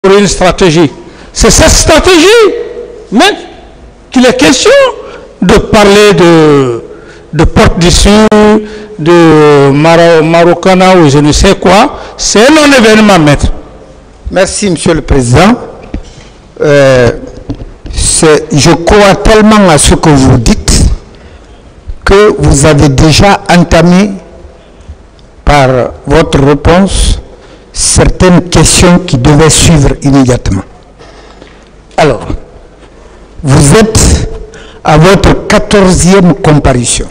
pour une stratégie. C'est cette stratégie même qu'il est question de parler de porte d'issue, de Marocana ou je ne sais quoi. C'est un non-événement, maître. Merci, Monsieur le Président. Je crois tellement à ce que vous dites que vous avez déjà entamé par votre réponse certaines questions qui devaient suivre immédiatement. Alors, vous êtes à votre 14e comparution.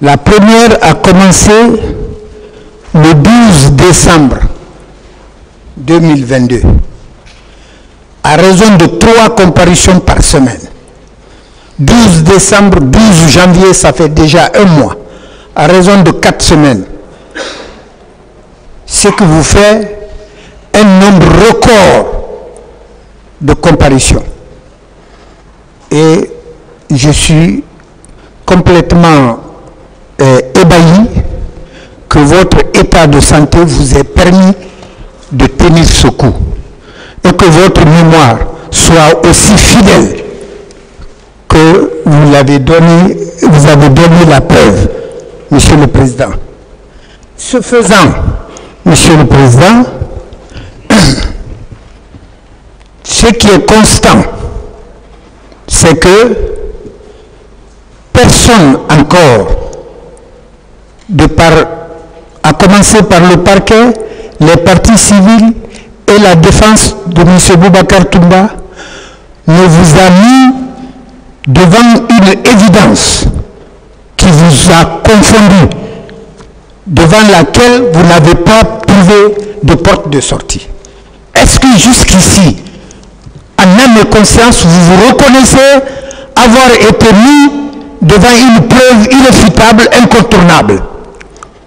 La première a commencé le 12 décembre 2022, à raison de 3 comparutions par semaine. 12 décembre, 12 janvier, ça fait déjà un mois, à raison de 4 semaines. Ce que vous faites un nombre record de comparutions. Et je suis complètement ébahi que votre état de santé vous ait permis de tenir ce coup et que votre mémoire soit aussi fidèle que vous avez donné la preuve, Monsieur le Président. Ce faisant, Monsieur le Président, ce qui est constant, c'est que personne encore, à commencer par le parquet, les partis civils et la défense de M. Boubacar Toumba, ne vous a mis devant une évidence qui vous a confondu, devant laquelle vous n'avez pas trouvé de porte de sortie. Est-ce que jusqu'ici, en âme et conscience, vous vous reconnaissez avoir été mis devant une preuve irréfutable, incontournable?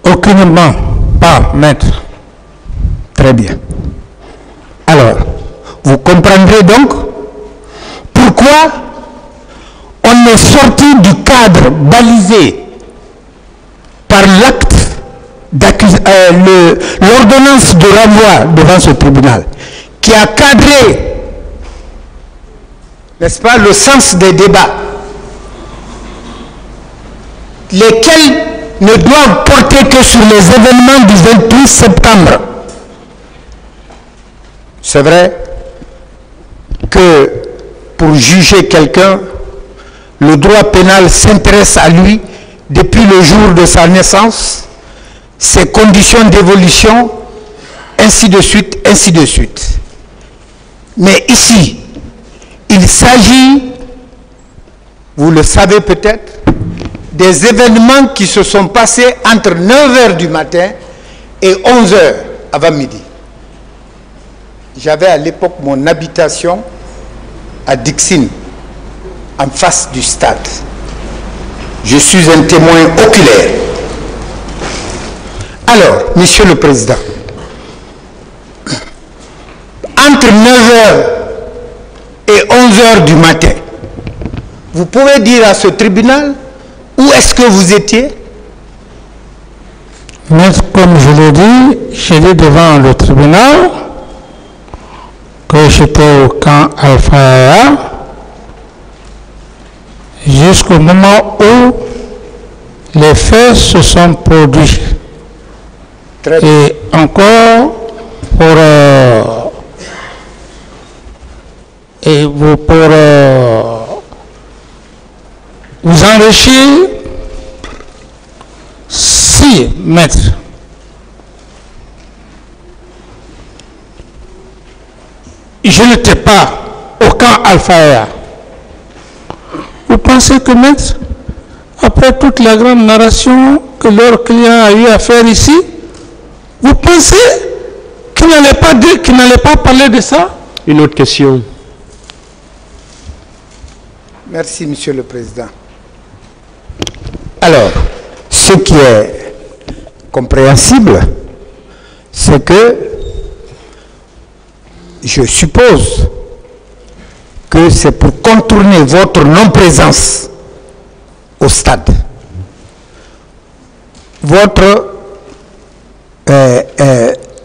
Aucunement pas, maître. Très bien. Alors, vous comprendrez donc pourquoi on est sorti du cadre balisé par l'acte l'ordonnance de renvoi devant ce tribunal qui a cadré, n'est-ce pas, le sens des débats, lesquels ne doivent porter que sur les événements du 28 septembre. C'est vrai que pour juger quelqu'un, le droit pénal s'intéresse à lui depuis le jour de sa naissance, ses conditions d'évolution, ainsi de suite, ainsi de suite. Mais ici, il s'agit, vous le savez peut-être, des événements qui se sont passés entre 9h du matin et 11h avant midi. J'avais à l'époque mon habitation à Dixine, en face du stade. Je suis un témoin oculaire. Alors, Monsieur le Président, entre 9h et 11h du matin, vous pouvez dire à ce tribunal où est-ce que vous étiez? Maître, comme je l'ai dit, j'étais devant le tribunal, que j'étais au camp Alpha jusqu'au moment où les faits se sont produits. Et encore pour vous enrichir, si, maître, je n'étais pas au camp Alpha. Vous pensez que, maître, après toute la grande narration que leur client a eu à faire ici, vous pensez qu'il n'allait pas dire, qu'il n'allait pas parler de ça? Une autre question. Merci, Monsieur le Président. Alors, ce qui est compréhensible, c'est que je suppose que c'est pour contourner votre non-présence au stade.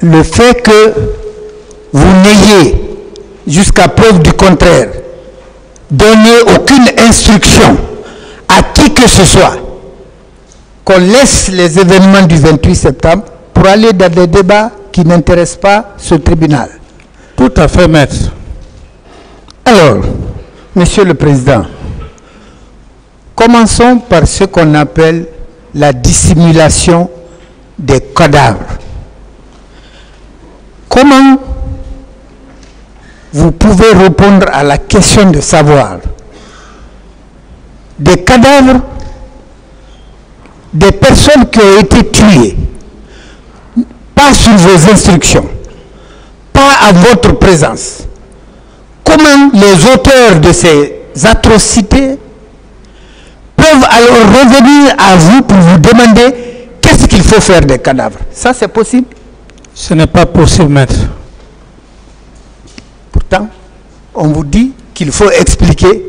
Le fait que n'ayez, jusqu'à preuve du contraire, donné aucune instruction à qui que ce soit, qu'on laisse les événements du 28 septembre pour aller dans des débats qui n'intéressent pas ce tribunal. Tout à fait, maître. Alors, Monsieur le Président, commençons par ce qu'on appelle la dissimulation des cadavres. Comment vous pouvez répondre à la question de savoir des cadavres des personnes qui ont été tuées, pas sur vos instructions, pas à votre présence? Comment les auteurs de ces atrocités peuvent alors revenir à vous pour vous demander qu'est-ce qu'il faut faire des cadavres? Ça, c'est possible? Ce n'est pas possible, maître. Pourtant, on vous dit qu'il faut expliquer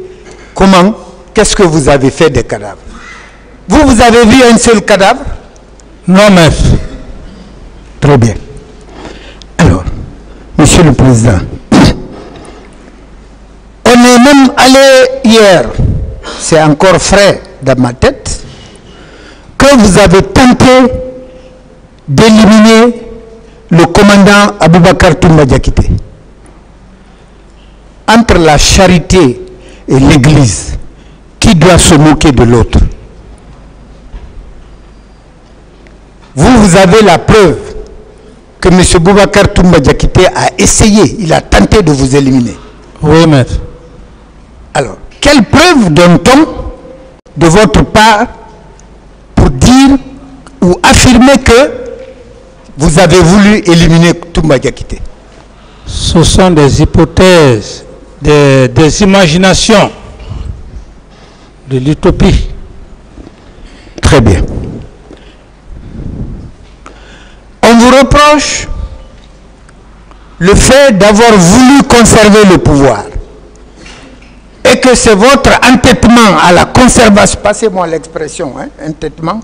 comment, qu'est-ce que vous avez fait des cadavres. Vous avez vu un seul cadavre? Non, maître. Très bien. Alors, Monsieur le Président, on est même allé hier, c'est encore frais dans ma tête, que vous avez tenté d'éliminer le commandant Aboubakar Toumba Diakité. Entre la charité et l'Église, qui doit se moquer de l'autre? Vous avez la preuve que M. Boubacar Toumba Diakité a essayé, il a tenté de vous éliminer. Oui, maître. Alors, quelle preuve donne-t-on de votre part pour dire ou affirmer que vous avez voulu éliminer Toumba Diakité? Ce sont des hypothèses, des imaginations, de l'utopie. Très bien. On vous reproche le fait d'avoir voulu conserver le pouvoir et que c'est votre entêtement à la conservation, passez-moi l'expression, hein, entêtement,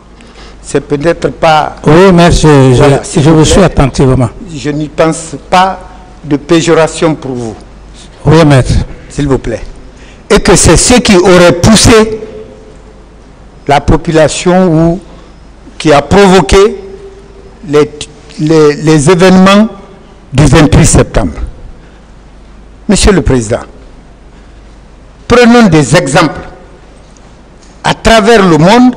c'est peut-être pas... Oui, maître, Voilà, je vous suis attentivement. Je n'y pense pas de péjoration pour vous. Oui, maître. S'il vous plaît. Et que c'est ce qui aurait poussé la population ou qui a provoqué les événements du 28 septembre. Monsieur le Président, prenons des exemples à travers le monde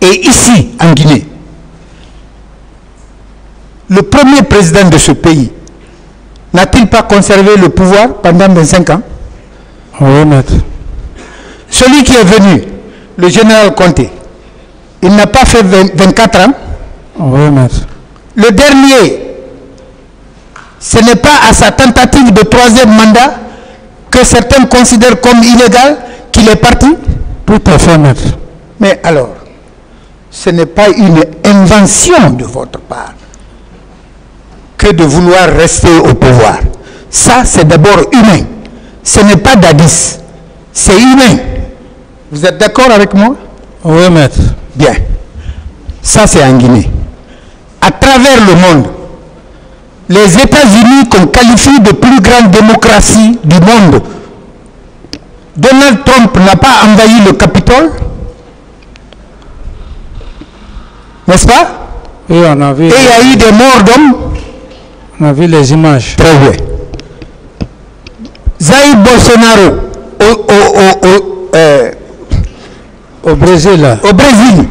et ici en Guinée. Le premier président de ce pays n'a-t-il pas conservé le pouvoir pendant 25 ans? Oui, maître. Celui qui est venu, le général Conté, il n'a pas fait 24 ans? Oui, maître. Le dernier, ce n'est pas à sa tentative de troisième mandat que certains considèrent comme illégal qu'il est parti? Tout à fait, maître. Mais alors, ce n'est pas une invention de votre part que de vouloir rester au pouvoir. Ça, c'est d'abord humain. Ce n'est pas d'Addis. C'est humain. Vous êtes d'accord avec moi? Oui, maître. Bien. Ça, c'est en Guinée. À travers le monde, les États-Unis qu'on qualifie de plus grande démocratie du monde, Donald Trump n'a pas envahi le Capitole? N'est-ce pas? Oui, on a vu. Et il y a eu des morts d'hommes. On a vu les images. Très bien. Jair Bolsonaro Au Brésil, là. au Brésil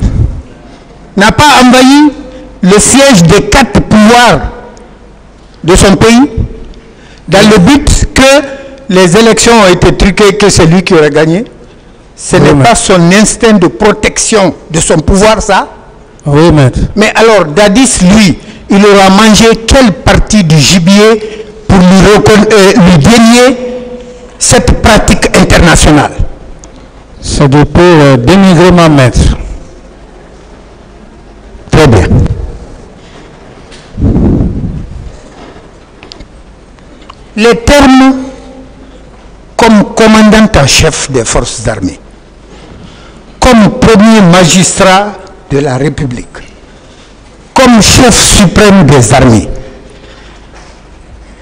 n'a pas envahi le siège des 4 pouvoirs de son pays dans le but que les élections ont été truquées, que c'est lui qui aurait gagné. Ce n'est pas son instinct de protection de son pouvoir, ça? Oui, maître. Mais alors, Dadis, lui, il aura mangé quelle partie du gibier pour lui dénier cette pratique internationale? C'est depuis le dénigrement, maître. Très bien. Les termes comme commandant en chef des forces armées, comme premier magistrat de la République, comme chef suprême des armées,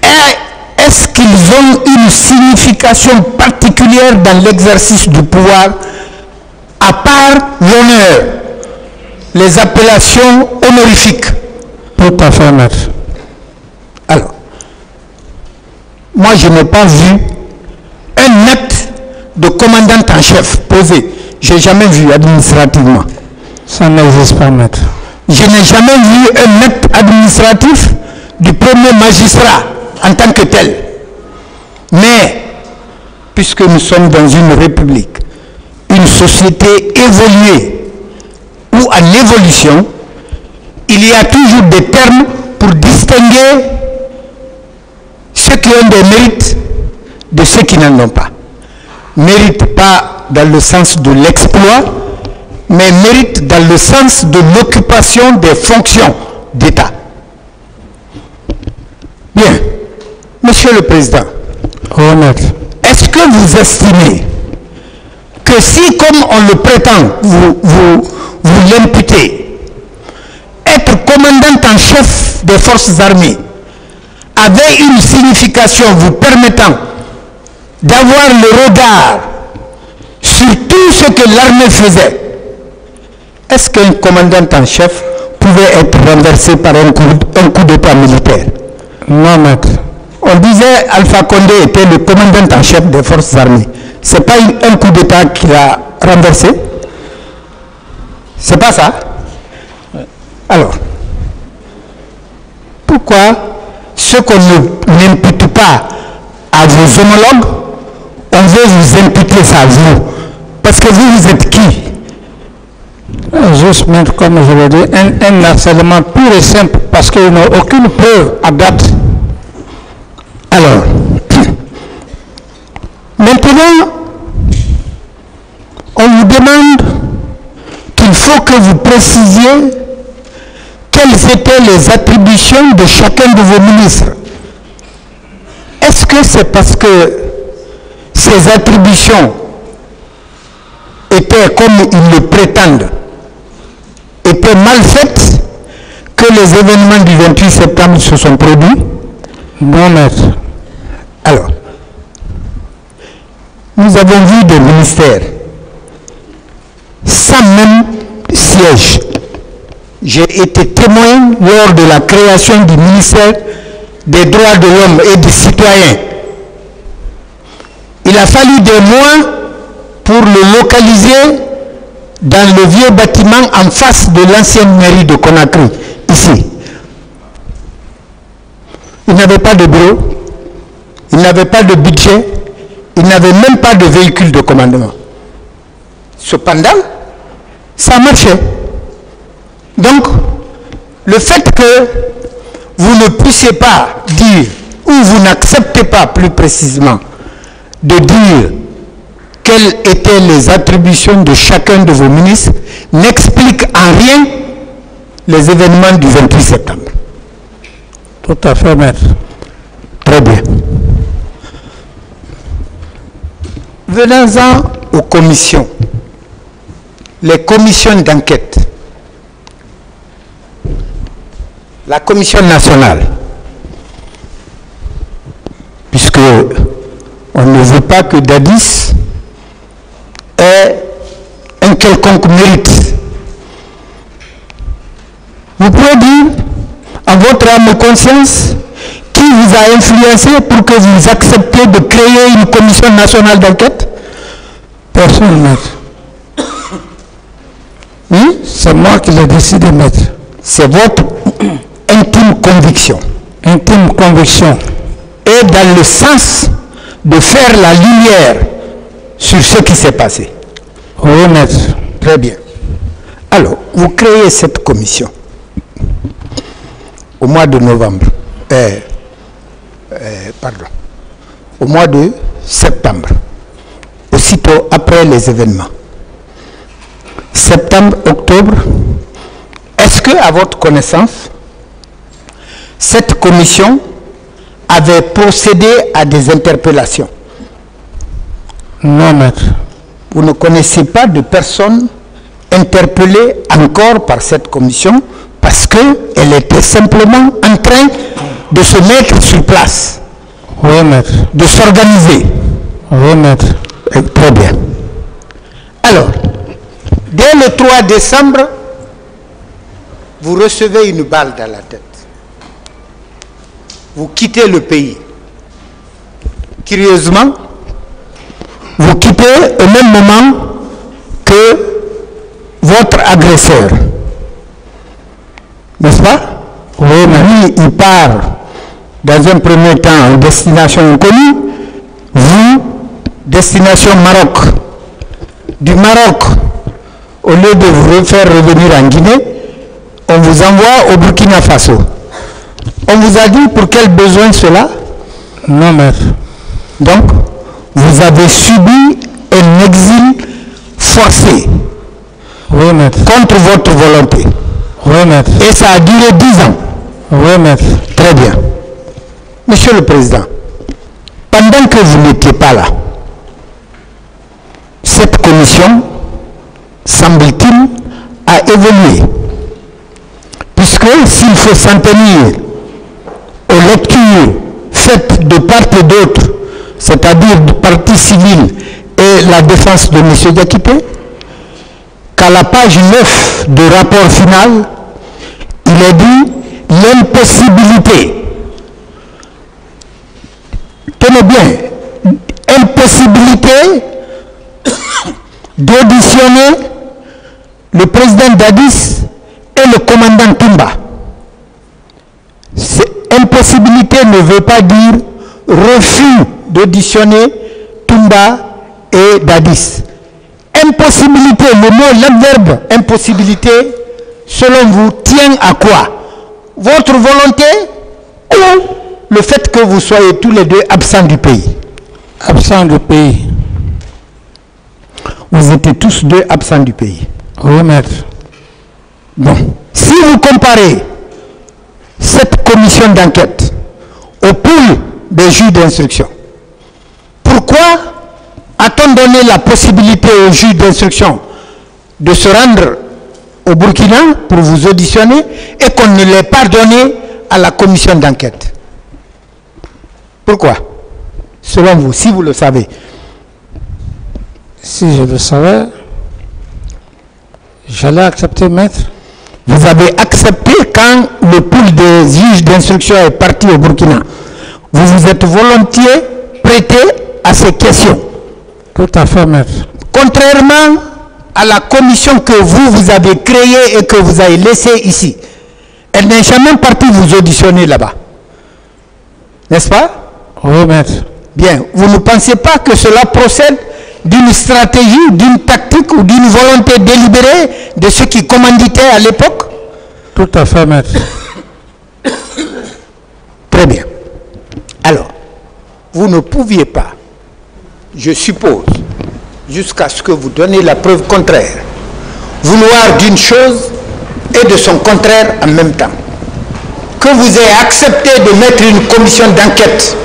est qu'ils ont une signification particulière dans l'exercice du pouvoir, à part l'honneur, les appellations honorifiques. Tout à fait, maître. Alors, moi je n'ai pas vu un acte de commandant en chef posé. Je n'ai jamais vu administrativement. Ça n'existe pas, maître. Je n'ai jamais vu un acte administratif du premier magistrat en tant que tel. Mais, puisque nous sommes dans une république, une société évoluée ou en évolution, il y a toujours des termes pour distinguer ceux qui ont des mérites de ceux qui n'en ont pas. Mérite pas dans le sens de l'exploit, mais mérite dans le sens de l'occupation des fonctions d'État. Bien, Monsieur le Président, est-ce que vous estimez que si, comme on le prétend, vous l'imputez, être commandant en chef des forces armées avait une signification vous permettant d'avoir le regard sur tout ce que l'armée faisait, est-ce qu'un commandant en chef pouvait être renversé par un coup d'État militaire? Non, maître. On disait Alpha Condé était le commandant en chef des forces armées. Ce n'est pas un coup d'État qui l'a renversé? C'est pas ça? Alors, pourquoi ce qu'on n'impute pas à vos homologues, on veut vous imputer ça à vous? Parce que vous êtes qui? Juste, maître, comme je l'ai dit, un harcèlement pur et simple, parce qu'ils n'ont aucune preuve à date. Alors, maintenant, on vous demande qu'il faut que vous précisiez quelles étaient les attributions de chacun de vos ministres. Est-ce que c'est parce que ces attributions étaient, comme ils le prétendent, étaient mal faites que les événements du 28 septembre se sont produits? Non, maître. Alors, nous avons vu des ministères sans même siège. J'ai été témoin lors de la création du ministère des droits de l'homme et des citoyens. Il a fallu des mois pour le localiser dans le vieux bâtiment en face de l'ancienne mairie de Conakry, ici. Il n'avait pas de bureau, il n'avait pas de budget, il n'avait même pas de véhicule de commandement. Cependant, ça marchait. Donc, le fait que vous ne puissiez pas dire, ou vous n'acceptez pas plus précisément, de dire quelles étaient les attributions de chacun de vos ministres, n'explique en rien les événements du 28 septembre. Tout à fait, maître. Très bien. Venons-en aux commissions. Les commissions d'enquête. La commission nationale. Puisque on ne veut pas que Dadis ait un quelconque mérite. Vous pouvez dire, à votre âme et conscience, qui vous a influencé pour que vous acceptiez de créer une commission nationale d'enquête? Personne, maître. C'est moi qui l'ai décidé, maître. C'est votre intime conviction. Intime conviction. Et dans le sens de faire la lumière sur ce qui s'est passé. Oui, maître. Très bien. Alors, vous créez cette commission au mois de novembre. Au mois de septembre. Aussitôt après les événements. Septembre, octobre. Est-ce que, à votre connaissance, cette commission avait procédé à des interpellations? Non, maître. Vous ne connaissez pas de personnes interpellées encore par cette commission parce qu'elle était simplement en train de se mettre sur place. Oui, maître. de s'organiser. Oui, maître. Très bien. Alors, dès le 3 décembre, vous recevez une balle dans la tête. Vous quittez le pays. Curieusement, vous quittez au même moment que votre agresseur. N'est-ce pas? Oui, mais lui, il part dans un premier temps en destination inconnue. Vous, destination Maroc. Du Maroc, au lieu de vous faire revenir en Guinée, on vous envoie au Burkina Faso. On vous a dit pour quel besoin cela? Non, maître. Donc, vous avez subi un exil forcé. Oui, maître. Contre votre volonté. Oui, maître. Et ça a duré 10 ans. Oui, maître. Très bien. Monsieur le Président, pendant que vous n'étiez pas là, cette commission, semble-t-il, a évolué. Puisque s'il faut s'en tenir aux lectures faites de part et d'autre, c'est-à-dire du parti civil et la défense de M. Diakité, qu'à la page 9 du rapport final, il est dit l'impossibilité. Tenez bien, impossibilité d'auditionner le président Dadis et le commandant Toumba. Impossibilité ne veut pas dire refus d'auditionner Toumba et Dadis. Impossibilité, le mot, l'adverbe impossibilité, selon vous, tient à quoi? Votre volonté ou le fait que vous soyez tous les deux absents du pays? Absent du pays. Vous étiez tous deux absents du pays. Oui, maître. Bon. Si vous comparez cette commission d'enquête au pool des juges d'instruction, pourquoi a-t-on donné la possibilité aux juges d'instruction de se rendre au Burkina pour vous auditionner et qu'on ne l'ait pas donné à la commission d'enquête? Pourquoi? Selon vous, si vous le savez. Si je le savais, j'allais accepter, maître. Vous avez accepté quand le pool des juges d'instruction est parti au Burkina. Vous vous êtes volontiers prêté à ces questions. Tout à fait, maître. Contrairement à la commission que vous avez créée et que vous avez laissée ici. Elle n'est jamais partie vous auditionner là-bas. N'est-ce pas? Oui, maître. Bien. Vous ne pensez pas que cela procède d'une stratégie, d'une tactique ou d'une volonté délibérée de ceux qui commanditaient à l'époque? Tout à fait, maître. Très bien. Alors, vous ne pouviez pas, je suppose, jusqu'à ce que vous donniez la preuve contraire, vouloir d'une chose et de son contraire en même temps. Que vous ayez accepté de mettre une commission d'enquête,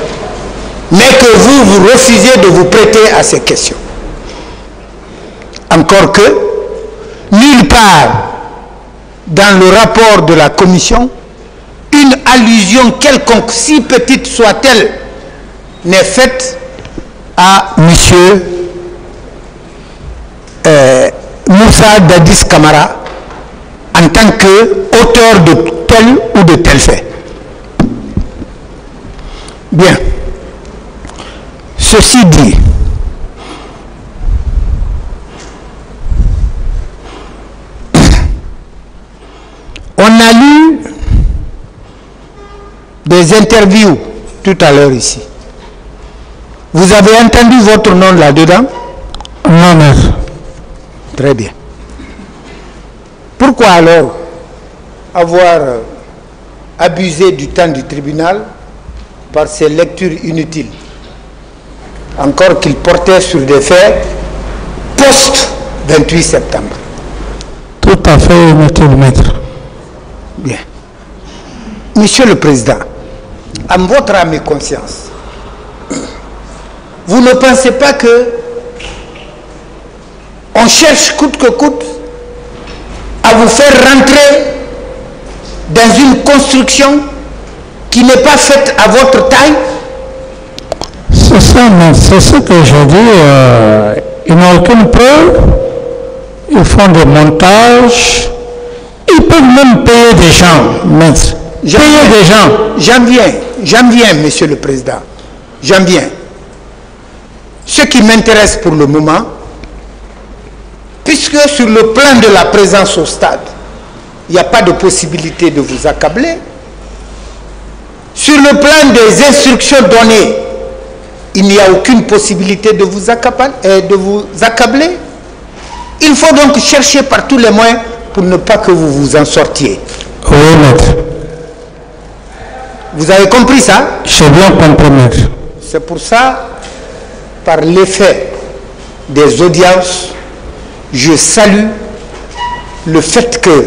mais que vous refusez de vous prêter à ces questions. Encore que, nulle part dans le rapport de la commission, une allusion quelconque, si petite soit-elle, n'est faite à monsieur Moussa Dadis Camara en tant qu'auteur de tel ou de tel fait. Bien. Ceci dit, on a lu des interviews tout à l'heure ici. Vous avez entendu votre nom là-dedans? Non, maître. Très bien. Pourquoi alors avoir abusé du temps du tribunal par ces lectures inutiles? Encore qu'il portait sur des faits post-28 septembre. Tout à fait, monsieur le maître. Bien. Monsieur le Président, à votre âme et conscience, vous ne pensez pas que on cherche coûte que coûte à vous faire rentrer dans une construction qui n'est pas faite à votre taille? ça, mais c'est ce que je dis. Ils n'ont aucune preuve. Ils font des montages. Ils peuvent même payer des gens, maître. Payer des gens. J'en viens, Monsieur le Président. J'en viens. Ce qui m'intéresse pour le moment, puisque sur le plan de la présence au stade, il n'y a pas de possibilité de vous accabler. Sur le plan des instructions données, il n'y a aucune possibilité de vous accabler. Il faut donc chercher par tous les moyens pour ne pas que vous vous en sortiez. Oui, maître. Vous avez compris ça? J'ai bien compris, maître. C'est pour ça, par l'effet des audiences, je salue le fait que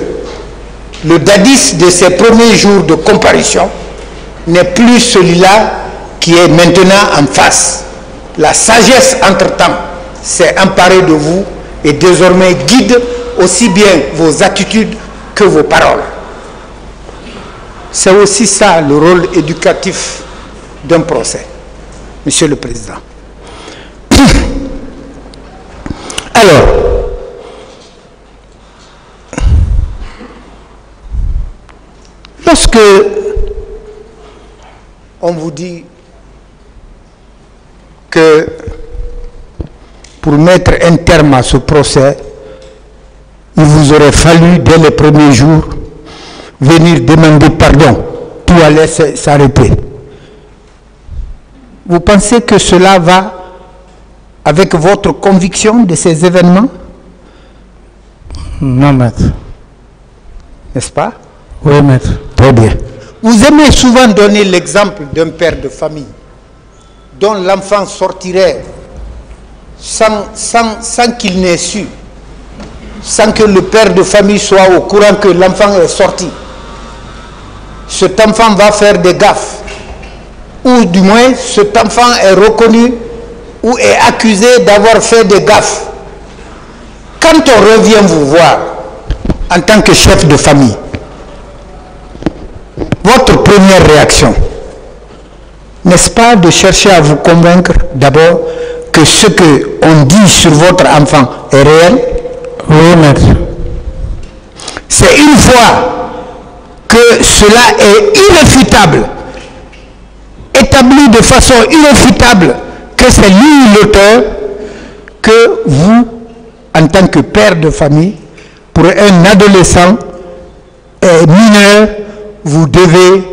le dadis de ces premiers jours de comparution n'est plus celui-là qui est maintenant en face. La sagesse, entre-temps, s'est emparée de vous et désormais guide aussi bien vos attitudes que vos paroles. C'est aussi ça le rôle éducatif d'un procès, Monsieur le Président. Alors, lorsque on vous dit que pour mettre un terme à ce procès, il vous aurait fallu dès les premiers jours venir demander pardon, tout allait s'arrêter. Vous pensez que cela va avec votre conviction de ces événements? Non, maître. N'est-ce pas? Oui, maître. Très bien. Vous aimez souvent donner l'exemple d'un père de famille dont l'enfant sortirait sans qu'il n'ait su, sans que le père de famille soit au courant que l'enfant est sorti. Cet enfant va faire des gaffes, ou du moins cet enfant est reconnu ou est accusé d'avoir fait des gaffes. Quand on revient vous voir en tant que chef de famille, votre première réaction, n'est-ce pas de chercher à vous convaincre d'abord que ce qu'on dit sur votre enfant est réel? Oui, maître. C'est une fois que cela est irréfutable, établi de façon irréfutable que c'est lui l'auteur, que vous, en tant que père de famille, pour un adolescent mineur, vous devez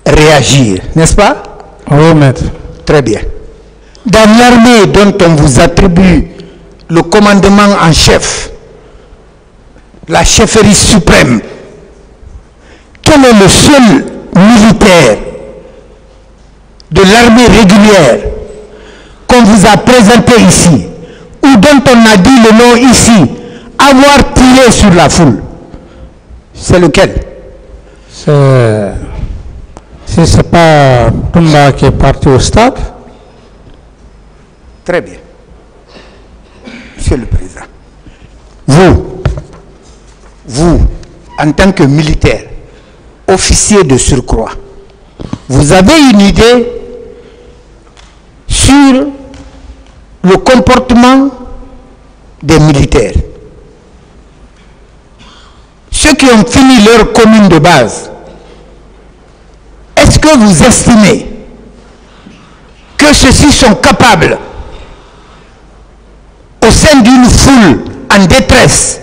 réagir, n'est-ce pas? Oui, maître. Très bien. Dans l'armée dont on vous attribue le commandement en chef, la chefferie suprême, quel est le seul militaire de l'armée régulière qu'on vous a présenté ici, ou dont on a dit le nom ici, avoir tiré sur la foule? C'est lequel? Si ce n'est pas Toumba qui est parti au stade. Très bien. Monsieur le Président, vous, en tant que militaire, officier de surcroît, vous avez une idée sur le comportement des militaires. Ceux qui ont fini leur commune de base, est-ce que vous estimez que ceux-ci sont capables, au sein d'une foule en détresse,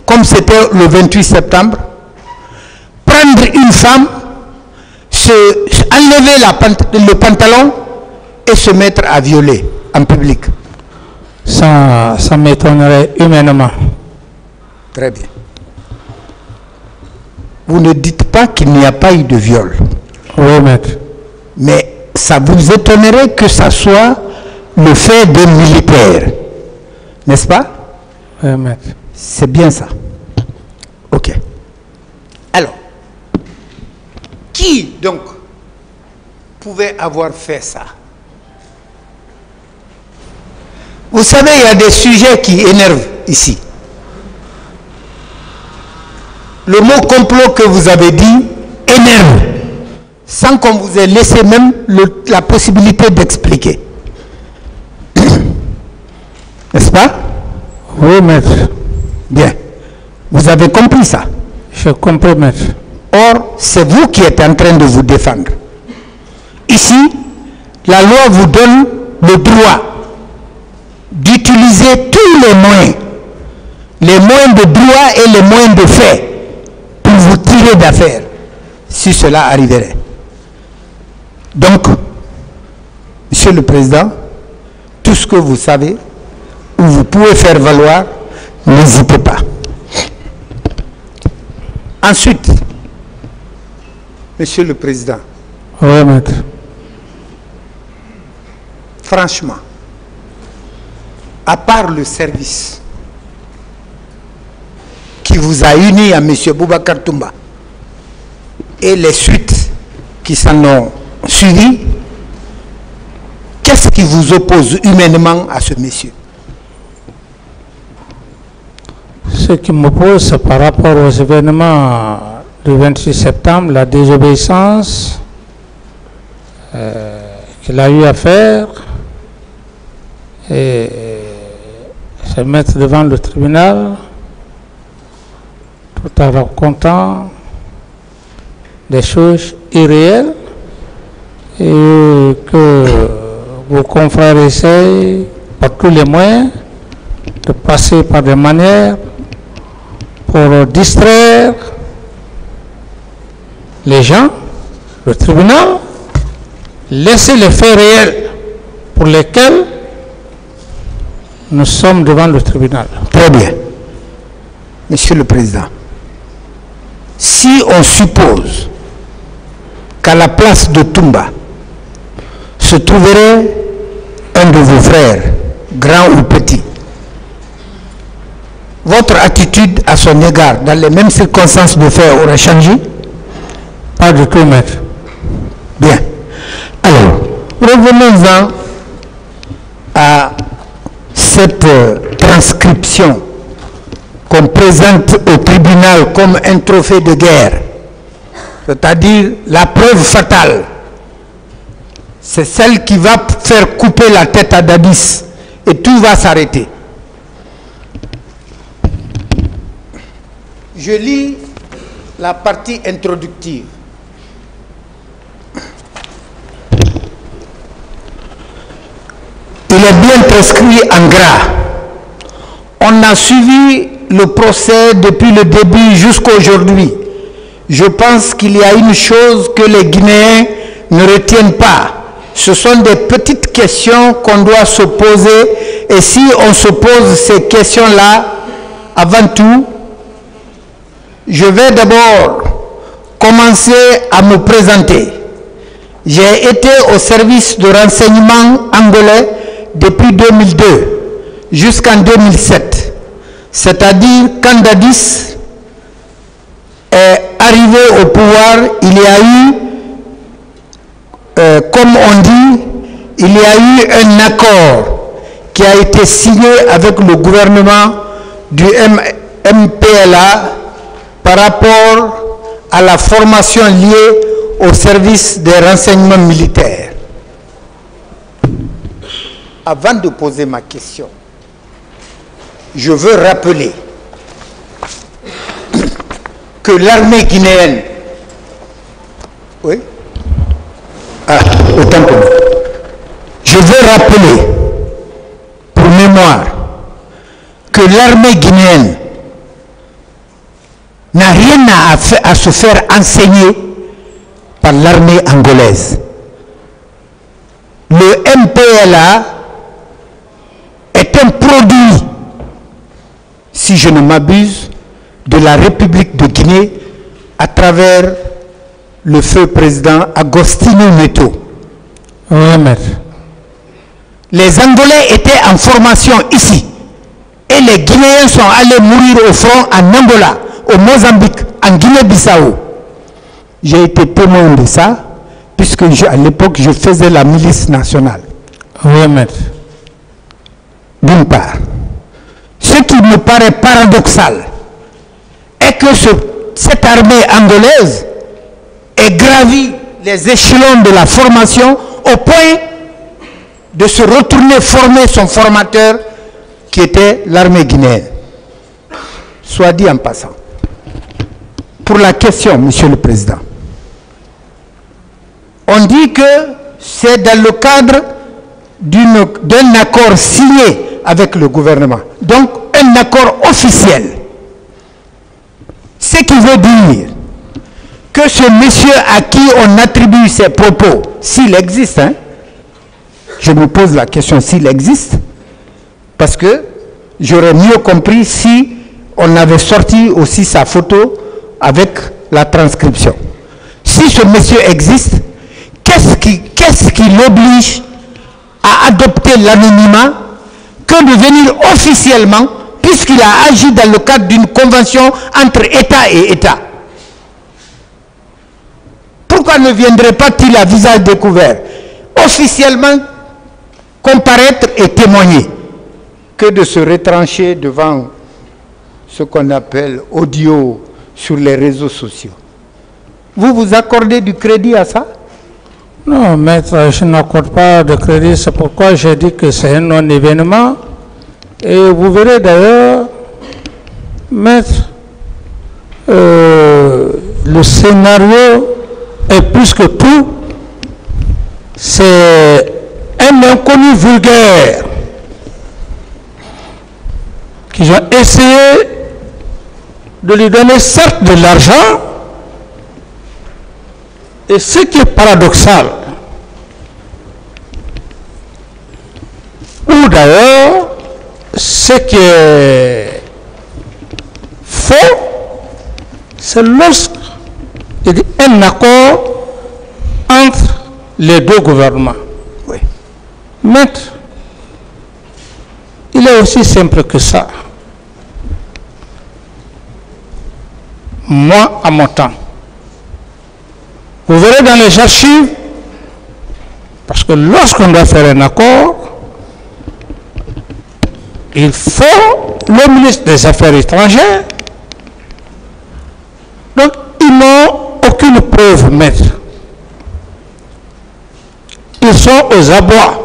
comme c'était le 28 septembre, prendre une femme, enlever le pantalon et se mettre à violer en public? Ça m'étonnerait humainement. Très bien. Vous ne dites pas qu'il n'y a pas eu de viol. Oui, maître. Mais ça vous étonnerait que ça soit le fait des militaires. N'est-ce pas? Oui, maître. C'est bien ça. Ok. Alors, qui donc pouvait avoir fait ça? Vous savez, il y a des sujets qui énervent ici. Le mot complot que vous avez dit énerve, sans qu'on vous ait laissé même la possibilité d'expliquer. pas? Oui, maître. Bien. Vous avez compris ça? J'ai compris, maître. Or, c'est vous qui êtes en train de vous défendre. Ici, la loi vous donne le droit d'utiliser tous les moyens de droit et les moyens de fait pour vous tirer d'affaire, si cela arriverait. Donc, Monsieur le Président, tout ce que vous savez, ou vous pouvez faire valoir, n'hésitez pas. Ensuite, Monsieur le Président, Oui, maître. franchement, à part le service qui vous a uni à M. Boubacar Toumba et les suites qui s'en ont suivies, qu'est-ce qui vous oppose humainement à ce monsieur? Ce qui m'oppose, c'est par rapport aux événements du 26 septembre, la désobéissance qu'il a eu à faire et se mettre devant le tribunal tout en racontant des choses irréelles et que vos confrères essayent par tous les moyens de passer par des manières pour distraire les gens, le tribunal, laisser les faits réels pour lesquels nous sommes devant le tribunal. Très bien. Monsieur le Président, si on suppose qu'à la place de Toumba se trouverait un de vos frères, grand ou petit, votre attitude à son égard, dans les mêmes circonstances de fait, aurait changé? Pas du tout, maître. Bien. Alors, revenons-en à cette transcription qu'on présente au tribunal comme un trophée de guerre, c'est-à-dire la preuve fatale. C'est celle qui va faire couper la tête à Dadis et tout va s'arrêter. Je lis la partie introductive. Il est bien prescrit en gras. On a suivi le procès depuis le début jusqu'à aujourd'hui. Je pense qu'il y a une chose que les Guinéens ne retiennent pas. Ce sont des petites questions qu'on doit se poser. Et si on se pose ces questions-là, avant tout, je vais d'abord commencer à me présenter. J'ai été au service de renseignement angolais depuis 2002 jusqu'en 2007. C'est-à-dire quand Dadis est arrivé au pouvoir, il y a eu, comme on dit, il y a eu un accord qui a été signé avec le gouvernement du MPLA par rapport à la formation liée au service des renseignements militaires. Avant de poser ma question, je veux rappeler que l'armée guinéenne, oui, autant que moi, je veux rappeler pour mémoire que l'armée guinéenne n'a rien à se faire enseigner par l'armée angolaise. Le MPLA est un produit, si je ne m'abuse, de la République de Guinée à travers le feu président Agostinho Neto. Oui, maître. Les Angolais étaient en formation ici et les Guinéens sont allés mourir au front en Angola, au Mozambique, en Guinée-Bissau. J'ai été témoin de ça puisque à l'époque je faisais la milice nationale. Oui, maître. D'une part, ce qui me paraît paradoxal est que cette armée angolaise ait gravi les échelons de la formation au point de se retourner former son formateur qui était l'armée guinéenne. Soit dit en passant. Pour la question, Monsieur le Président, on dit que c'est dans le cadre d'un accord signé avec le gouvernement. Donc, un accord officiel. Ce qui veut dire que ce monsieur à qui on attribue ces propos, s'il existe, hein, je me pose la question s'il existe, parce que j'aurais mieux compris si on avait sorti aussi sa photo avec la transcription. Si ce monsieur existe, qu'est-ce qui l'oblige à adopter l'anonymat que de venir officiellement, puisqu'il a agi dans le cadre d'une convention entre État et État? Pourquoi ne viendrait pas-il à visage découvert, officiellement comparaître et témoigner, que de se retrancher devant ce qu'on appelle audio sur les réseaux sociaux? Vous vous accordez du crédit à ça? Non, maître, je n'accorde pas de crédit. C'est pourquoi j'ai dit que c'est un non-événement. Et vous verrez d'ailleurs, maître, le scénario est plus que tout, c'est un inconnu vulgaire qui ont essayé de lui donner certes de l'argent, et ce qui est paradoxal, ou d'ailleurs, ce qui est faux, c'est lorsqu'il y a un accord entre les deux gouvernements. Oui. Maître, il est aussi simple que ça. Moi, à mon temps, vous verrez dans les archives, parce que lorsqu'on doit faire un accord, il faut le ministre des Affaires étrangères. Donc, ils n'ont aucune preuve, maître. Ils sont aux abois.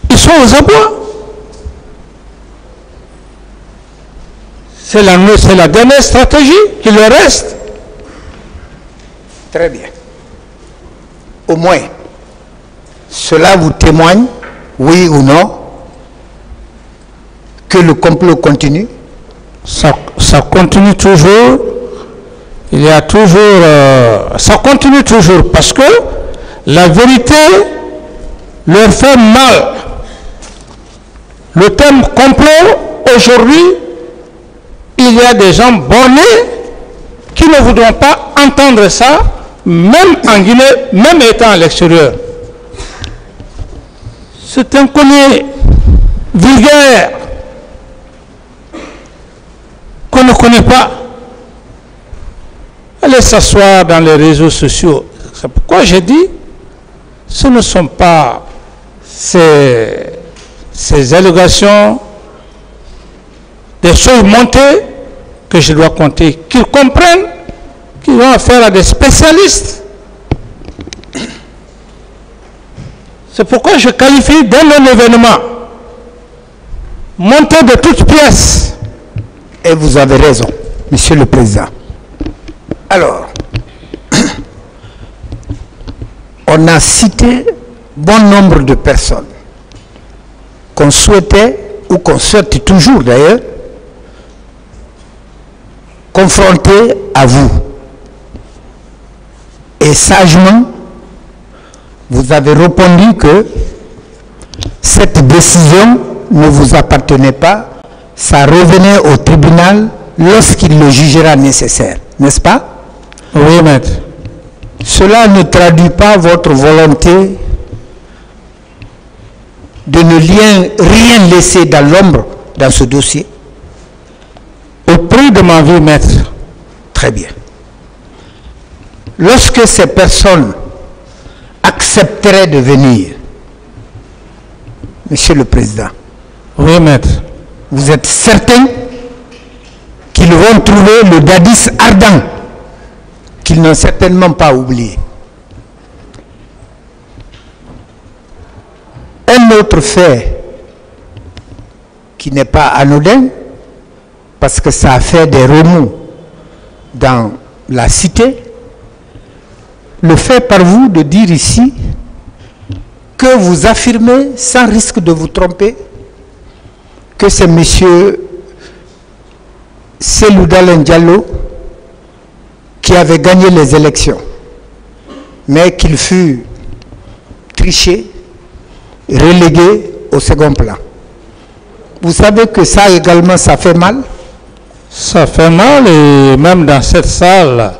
Ils sont aux abois. C'est la dernière stratégie qui leur reste. Très bien. Au moins, cela vous témoigne, oui ou non, que le complot continue? Ça continue toujours. Il y a toujours... ça continue toujours parce que la vérité leur fait mal. Le terme complot, aujourd'hui, il y a des gens bornés qui ne voudront pas entendre ça, même en Guinée, même étant à l'extérieur. C'est un inconnu vulgaire qu'on ne connaît pas. Allez s'asseoir dans les réseaux sociaux. C'est pourquoi j'ai dit, ce ne sont pas ces allégations, des choses montées que je dois compter, qu'ils comprennent qu'ils ont affaire à des spécialistes. C'est pourquoi je qualifie d'un non-événement monté de toutes pièces. Et vous avez raison, Monsieur le Président. Alors, on a cité bon nombre de personnes qu'on souhaitait, ou qu'on souhaite toujours d'ailleurs, confronter à vous. Et sagement, vous avez répondu que cette décision ne vous appartenait pas, ça revenait au tribunal lorsqu'il le jugera nécessaire, n'est-ce pas? Oui, maître. Cela ne traduit pas votre volonté de ne rien laisser dans l'ombre dans ce dossier? Au prix de ma vie, maître. Très bien. Lorsque ces personnes accepteraient de venir, Monsieur le Président, oui, maître, vous êtes certain qu'ils vont trouver le dadis ardent qu'ils n'ont certainement pas oublié? Un autre fait qui n'est pas anodin, parce que ça a fait des remous dans la cité, le fait par vous de dire ici que vous affirmez, sans risque de vous tromper, que c'est M. Cellou Dalein Diallo qui avait gagné les élections, mais qu'il fut triché, relégué au second plan. Vous savez que ça également, ça fait mal? Ça fait mal, et même dans cette salle,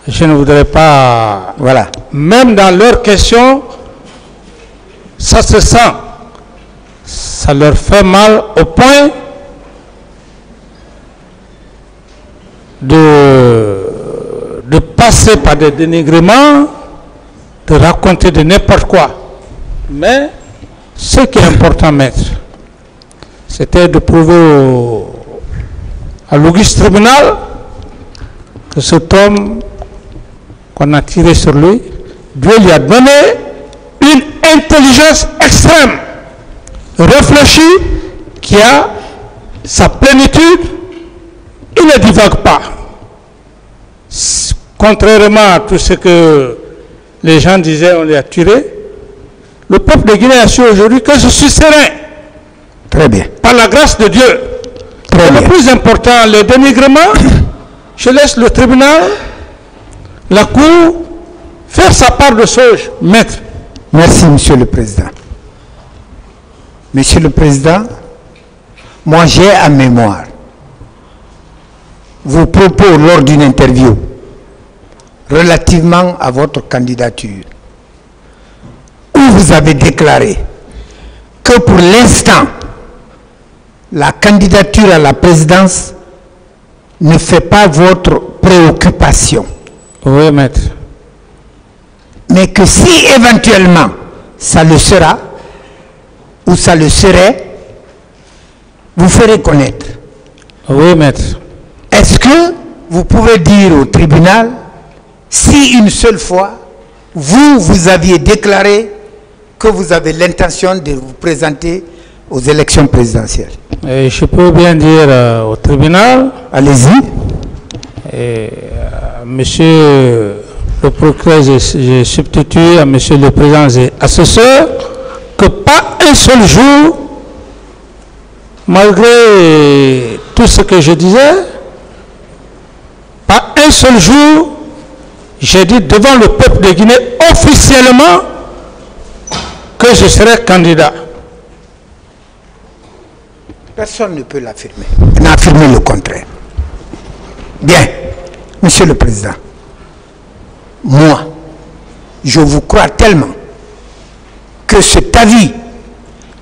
je ne voudrais pas... Voilà. Même dans leurs questions, ça se sent. Ça leur fait mal au point de passer par des dénigrements, de raconter de n'importe quoi. Mais ce qui est important, maître, c'était de prouver à l'auguste tribunal que cet homme qu'on a tiré sur lui, Dieu lui a donné une intelligence extrême, réfléchie, qui a sa plénitude. Il ne divague pas. Contrairement à tout ce que les gens disaient, on les a tirés, le peuple de Guinée a su aujourd'hui que je suis serein. Très bien. Par la grâce de Dieu. Très bien. Le plus important, les dénigrements, je laisse le tribunal, la cour, faire sa part de choses, maître. Merci, Monsieur le Président. Monsieur le Président, moi j'ai en mémoire vos propos lors d'une interview relativement à votre candidature, où vous avez déclaré que pour l'instant, la candidature à la présidence ne fait pas votre préoccupation. Oui, maître. Mais que si éventuellement ça le sera, ou ça le serait, vous ferez connaître. Oui, maître. Est-ce que vous pouvez dire au tribunal si une seule fois, vous aviez déclaré que vous avez l'intention de vous présenter aux élections présidentielles? Et je peux bien dire au tribunal, allez-y, monsieur le procureur, j'ai substitué à monsieur le président et assesseur, que pas un seul jour, malgré tout ce que je disais, pas un seul jour, j'ai dit devant le peuple de Guinée officiellement que je serai candidat. Personne ne peut l'affirmer. N'affirmer le contraire. Bien, Monsieur le Président, moi, je vous crois tellement que cet avis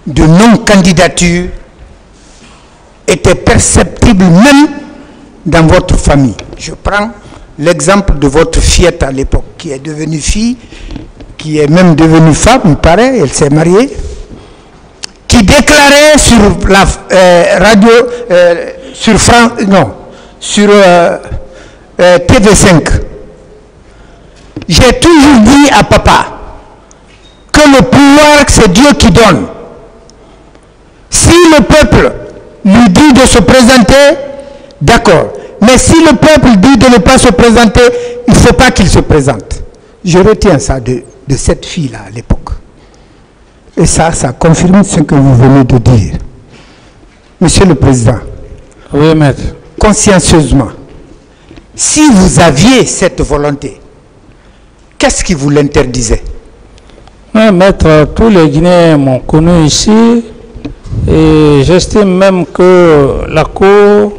de non-candidature était perceptible même dans votre famille. Je prends l'exemple de votre fillette à l'époque, qui est devenue fille, qui est même devenue femme, il paraît, elle s'est mariée, qui déclarait sur la radio, sur TV5, j'ai toujours dit à papa que le pouvoir, c'est Dieu qui donne. Si le peuple lui dit de se présenter, d'accord. Mais si le peuple dit de ne pas se présenter, il ne faut pas qu'il se présente. Je retiens ça de cette fille-là à l'époque. Et ça confirme ce que vous venez de dire. Monsieur le Président, oui, maître, consciencieusement, si vous aviez cette volonté, qu'est-ce qui vous l'interdisait? Oui, maître, tous les Guinéens m'ont connu ici et j'estime même que la cour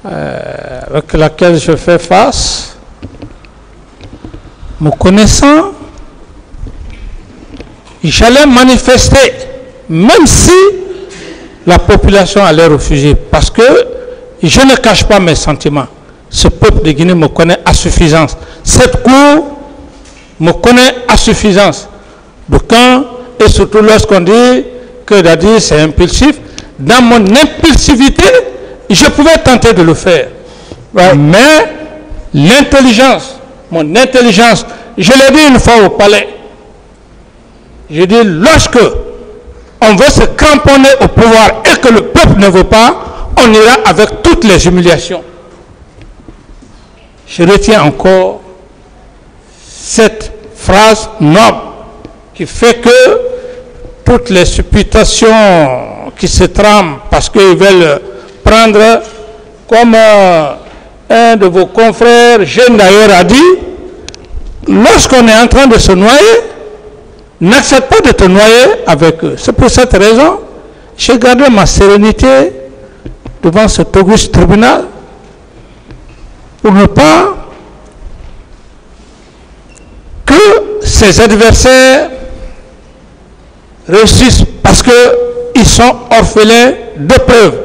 avec laquelle je fais face, me connaissant, j'allais manifester, même si la population allait refuser, parce que je ne cache pas mes sentiments. Ce peuple de Guinée me connaît à suffisance. Cette cour me connaît à suffisance. Et surtout lorsqu'on dit que Dadi c'est impulsif, dans mon impulsivité, je pouvais tenter de le faire. Ouais. Mais l'intelligence, mon intelligence, je l'ai dit une fois au palais, j'ai dit lorsque on veut se cramponner au pouvoir et que le peuple ne veut pas, on ira avec toutes les humiliations. Je retiens encore cette phrase noble qui fait que toutes les supputations qui se trament parce qu'ils veulent prendre, comme un de vos confrères, jeune d'ailleurs, a dit, lorsqu'on est en train de se noyer, n'accepte pas de te noyer avec eux. C'est pour cette raison, j'ai gardé ma sérénité devant cet auguste tribunal pour ne pas que ses adversaires réussissent parce qu'ils sont orphelins de preuves.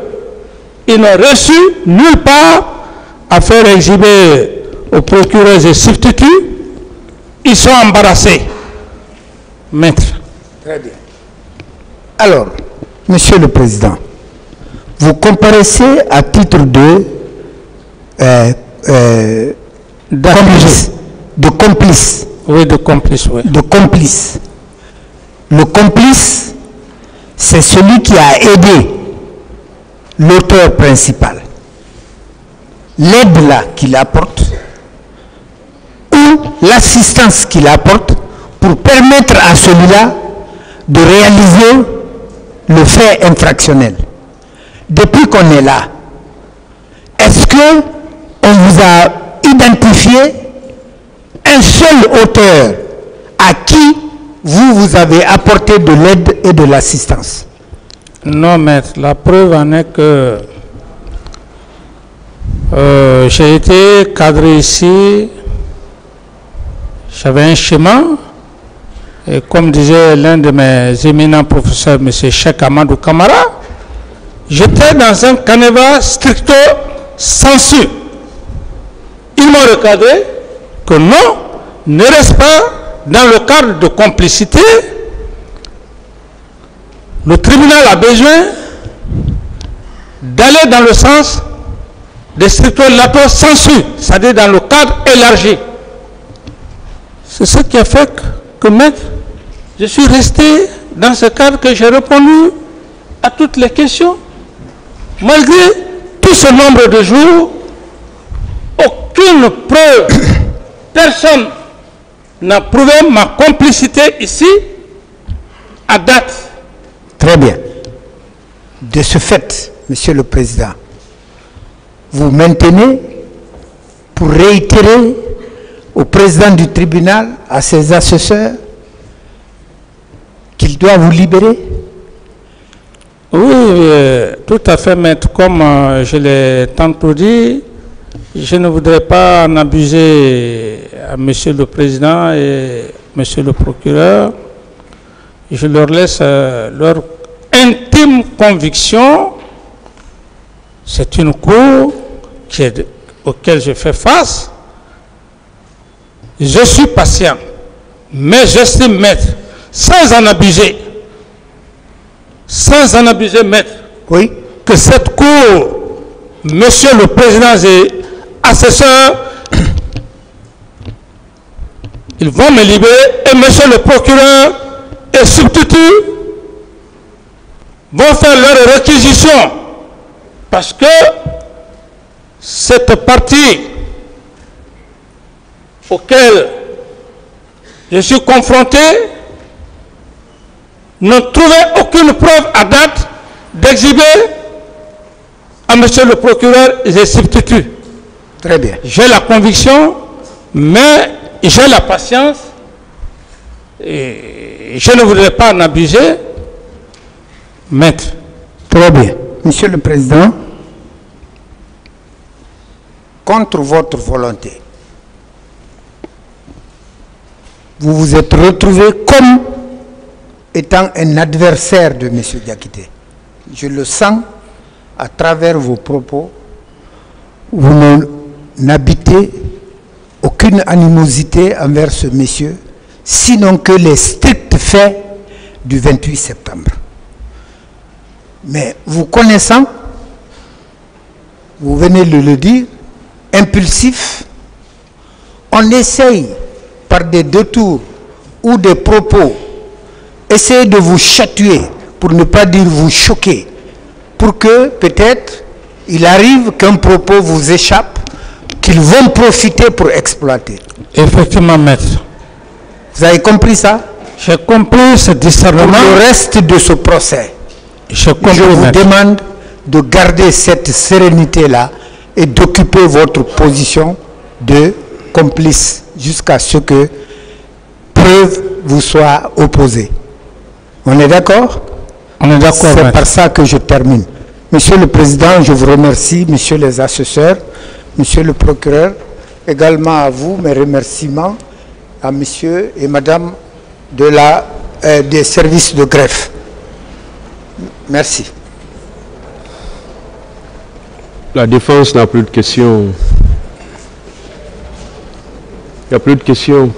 Ils n'ont reçu nulle part à faire exhiber aux procureurs et substituts. Ils sont embarrassés. Maître. Très bien. Alors, Monsieur le Président, vous comparaissez à titre de complice. Oui, de complice, oui. De complice. Le complice, c'est celui qui a aidé l'auteur principal. L'aide là qu'il apporte, ou l'assistance qu'il apporte pour permettre à celui-là de réaliser le fait infractionnel. Depuis qu'on est là, est-ce que on vous a identifié un seul auteur à qui vous avez apporté de l'aide et de l'assistance? Non, maître. La preuve en est que j'ai été cadré ici, j'avais un schéma, et comme disait l'un de mes éminents professeurs, M. Cheikh Amadou Kamara, j'étais dans un canevas stricto sensu. Ils m'ont recadré que non, ne reste pas dans le cadre de complicité. Le tribunal a besoin d'aller dans le sens de stricto lato sensu, c'est-à-dire dans le cadre élargi. C'est ce qui a fait que maître, je suis resté dans ce cadre que j'ai répondu à toutes les questions. Malgré tout ce nombre de jours, aucune preuve, personne n'a prouvé ma complicité ici à date. Très bien. De ce fait, Monsieur le Président, vous maintenez pour réitérer au président du tribunal, à ses assesseurs, qu'il doit vous libérer? Oui, tout à fait, maître. Comme je l'ai tantôt dit, je ne voudrais pas en abuser à Monsieur le Président et Monsieur le Procureur. Je leur laisse leur intime conviction. C'est une cour auquel je fais face. Je suis patient, mais j'estime, maître, sans en abuser, maître, oui, que cette cour, Monsieur le Président et assesseurs, ils vont me libérer et Monsieur le Procureur et substitut vont faire leur réquisition parce que cette partie auquel je suis confronté ne trouvait aucune preuve à date d'exhiber à Monsieur le Procureur et substitut. Très bien. J'ai la conviction, mais j'ai la patience et je ne voudrais pas en abuser, maître. Très bien. Monsieur le Président, contre votre volonté, vous vous êtes retrouvé comme étant un adversaire de M. Diakité. Je le sens à travers vos propos. Vous n'habitez aucune animosité envers ce monsieur, sinon que les stricts faits du 28 septembre. Mais vous connaissant, vous venez de le dire, impulsif, on essaye par des détours ou des propos, essayer de vous chatuer pour ne pas dire vous choquer, pour que peut-être il arrive qu'un propos vous échappe, qu'ils vont profiter pour exploiter. Effectivement, maître. Vous avez compris ça? J'ai compris ce discernement. Pour le reste de ce procès, je vous demande de garder cette sérénité-là et d'occuper votre position de complice jusqu'à ce que preuve vous soit opposée. On est d'accord? On est d'accord. C'est par ça que je termine. Monsieur le Président, je vous remercie, messieurs les assesseurs, monsieur le procureur, également à vous, mes remerciements à monsieur et madame des services de greffe. Merci. La défense n'a plus de questions. Il n'y a plus de questions.